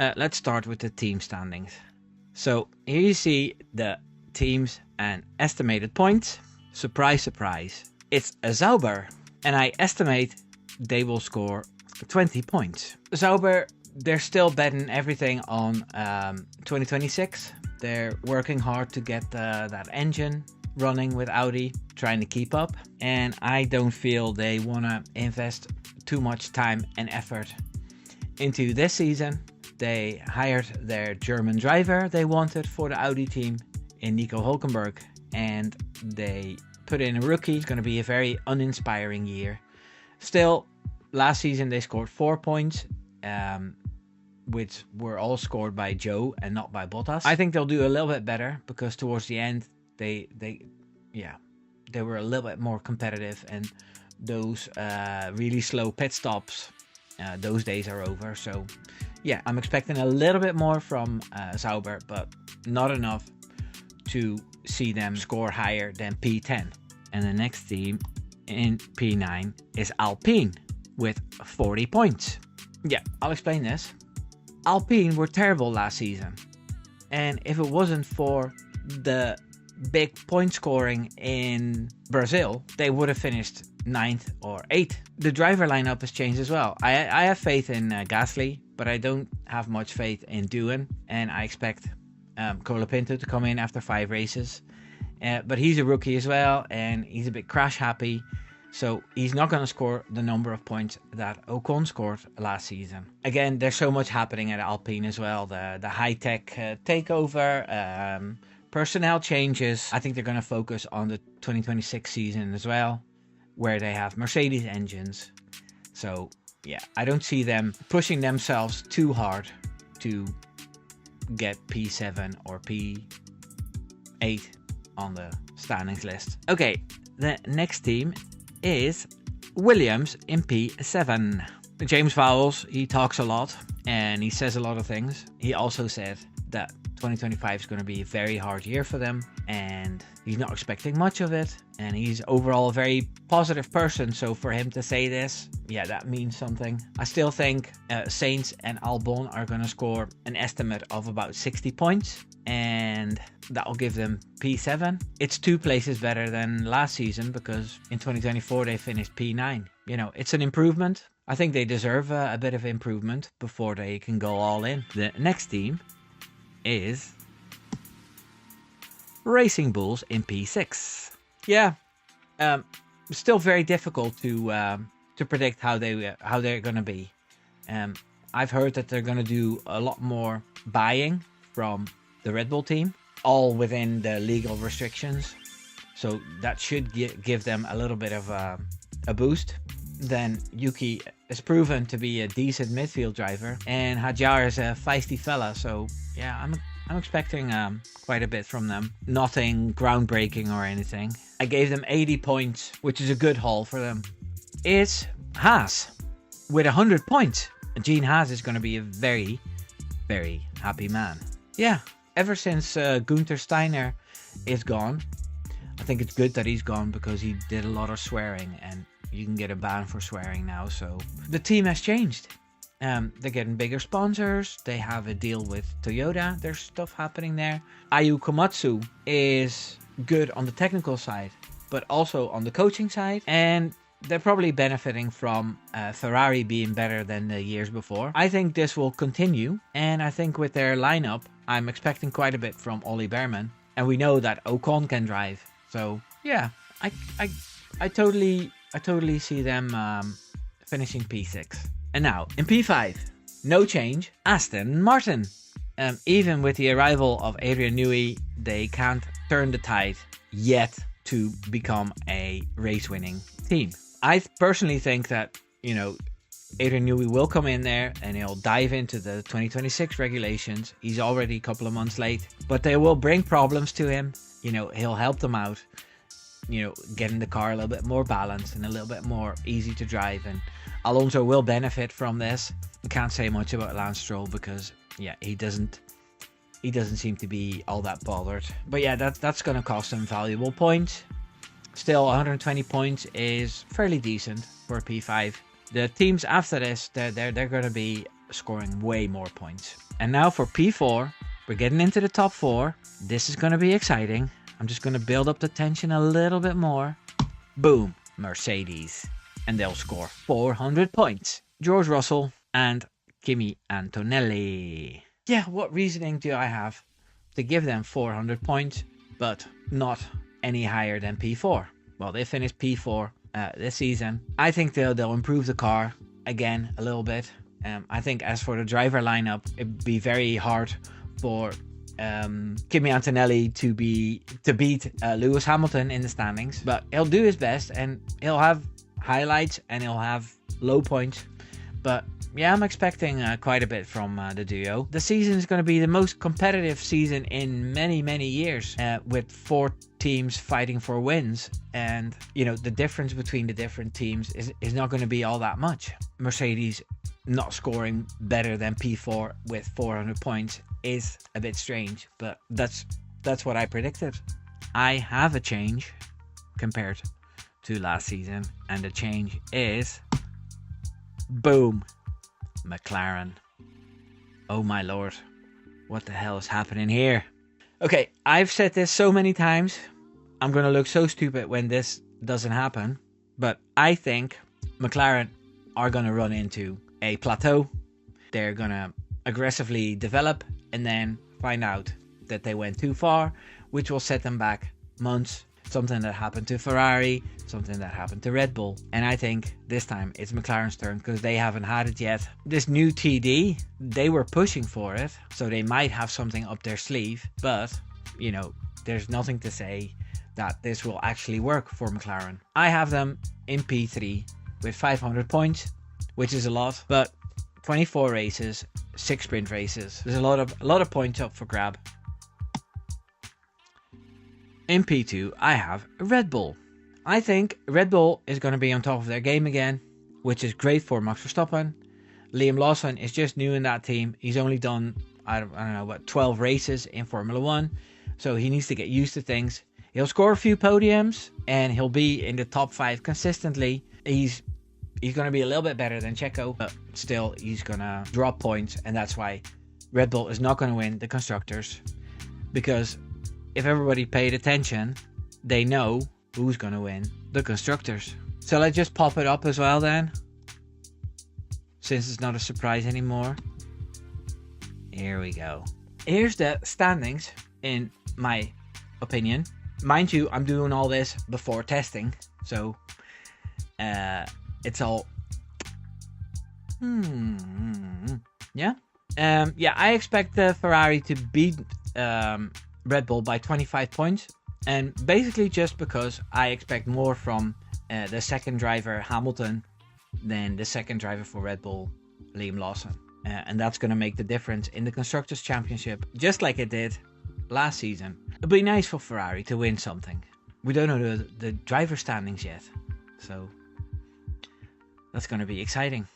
Let's start with the team standings. So here you see the teams and estimated points. Surprise, surprise. It's a Sauber. And I estimate they will score 20 points. Sauber, they're still betting everything on 2026. They're working hard to get that engine running with Audi, trying to keep up. And I don't feel they want to invest too much time and effort into this season. They hired their German driver they wanted for the Audi team in Nico Hülkenberg, and they put in a rookie. It's going to be a very uninspiring year. Still, last season they scored 4 points, which were all scored by Joe and not by Bottas. I think they'll do a little bit better because towards the end they were a little bit more competitive, and those really slow pit stops, those days are over. So yeah, I'm expecting a little bit more from Sauber, but not enough to see them score higher than P10. And the next team in P9 is Alpine with 40 points. Yeah, I'll explain this. Alpine were terrible last season, and if it wasn't for the big point scoring in Brazil, they would have finished 9th or 8th. The driver lineup has changed as well. I have faith in Gasly, but I don't have much faith in Doohan, and I expect Colapinto to come in after 5 races. But he's a rookie as well, and he's a bit crash happy, so he's not going to score the number of points that Ocon scored last season. Again, there's so much happening at Alpine as well. The high-tech takeover, personnel changes. I think they're going to focus on the 2026 season as well, where they have Mercedes engines. So yeah, I don't see them pushing themselves too hard to get P7 or P8 on the standings list. Okay, the next team is Williams in P7. James Vowles, he talks a lot and he says a lot of things. He also said that 2025 is going to be a very hard year for them, and he's not expecting much of it, and he's overall a very positive person, so for him to say this, yeah, that means something. I still think Sainz and Albon are going to score an estimate of about 60 points, and that will give them P7. It's 2 places better than last season, because in 2024 they finished P9. You know, it's an improvement. I think they deserve a bit of improvement before they can go all in. The next team is Racing Bulls in P6. Yeah, still very difficult to predict how they're going to be. I've heard that they're going to do a lot more buying from the Red Bull team, all within the legal restrictions. So that should give them a little bit of a boost. Then Yuki is proven to be a decent midfield driver, and Hadjar is a feisty fella. So yeah, I'm expecting quite a bit from them. Nothing groundbreaking or anything. I gave them 80 points, which is a good haul for them. It's Haas with 100 points. Gene Haas is going to be a very, very happy man. Yeah, ever since Gunther Steiner is gone, I think it's good that he's gone, because he did a lot of swearing, and you can get a ban for swearing now. So the team has changed. They're getting bigger sponsors. They have a deal with Toyota. There's stuff happening there. Ayu Komatsu is good on the technical side, but also on the coaching side. And they're probably benefiting from Ferrari being better than the years before. I think this will continue. And I think with their lineup, I'm expecting quite a bit from Ollie Behrman. And we know that Ocon can drive. So yeah, I totally see them finishing P6. And now, in P5, no change, Aston Martin. Even with the arrival of Adrian Newey, they can't turn the tide yet to become a race-winning team. I personally think that, you know, Adrian Newey will come in there and he'll dive into the 2026 regulations. He's already a couple of months late, but they will bring problems to him. You know, he'll help them out, you know, getting the car a little bit more balanced and a little bit more easy to drive. And Alonso will benefit from this. I can't say much about Lance Stroll because, yeah, he doesn't seem to be all that bothered. But yeah, that's going to cost him valuable points. Still, 120 points is fairly decent for a P5. The teams after this, they're going to be scoring way more points. And now for P4, we're getting into the top 4. This is going to be exciting. I'm just going to build up the tension a little bit more. Boom, Mercedes. And they'll score 400 points. George Russell and Kimi Antonelli. Yeah, what reasoning do I have to give them 400 points, but not any higher than P4? Well, they finished P4 this season. I think they'll improve the car again a little bit. I think as for the driver lineup, it'd be very hard for Kimi Antonelli to beat Lewis Hamilton in the standings, but he'll do his best and he'll have highlights and he'll have low points. But yeah, I'm expecting quite a bit from the duo. The season is going to be the most competitive season in many, many years, with 4 teams fighting for wins. And, you know, the difference between the different teams is not going to be all that much. Mercedes not scoring better than P4 with 400 points is a bit strange, but that's what I predicted. I have a change compared to last season, and the change is boom, McLaren. Oh my lord, what the hell is happening here? Okay, I've said this so many times, I'm gonna look so stupid when this doesn't happen, but I think McLaren are gonna run into a plateau. They're gonna aggressively develop and then find out that they went too far, which will set them back months. Something that happened to Ferrari, something that happened to Red Bull. And I think this time it's McLaren's turn because they haven't had it yet. This new TD, they were pushing for it, so they might have something up their sleeve. But, you know, there's nothing to say that this will actually work for McLaren. I have them in P3 with 500 points, which is a lot, but 24 races, 6 sprint races. There's a lot of points up for grab. In P2, I have Red Bull. I think Red Bull is going to be on top of their game again, which is great for Max Verstappen. Liam Lawson is just new in that team. He's only done, I don't know, what, 12 races in Formula 1. So he needs to get used to things. He'll score a few podiums and he'll be in the top 5 consistently. He's going to be a little bit better than Checo, but still he's going to drop points. And that's why Red Bull is not going to win the Constructors, because if everybody paid attention, they know who's going to win the Constructors. So let's just pop it up as well then, since it's not a surprise anymore. Here we go. Here's the standings in my opinion. Mind you, I'm doing all this before testing, so it's all yeah. I expect Ferrari to beat Red Bull by 25 points, and basically just because I expect more from the second driver Hamilton than the second driver for Red Bull, Liam Lawson, and that's going to make the difference in the Constructors' Championship, just like it did last season. It'd be nice for Ferrari to win something. We don't know the driver standings yet, so that's going to be exciting.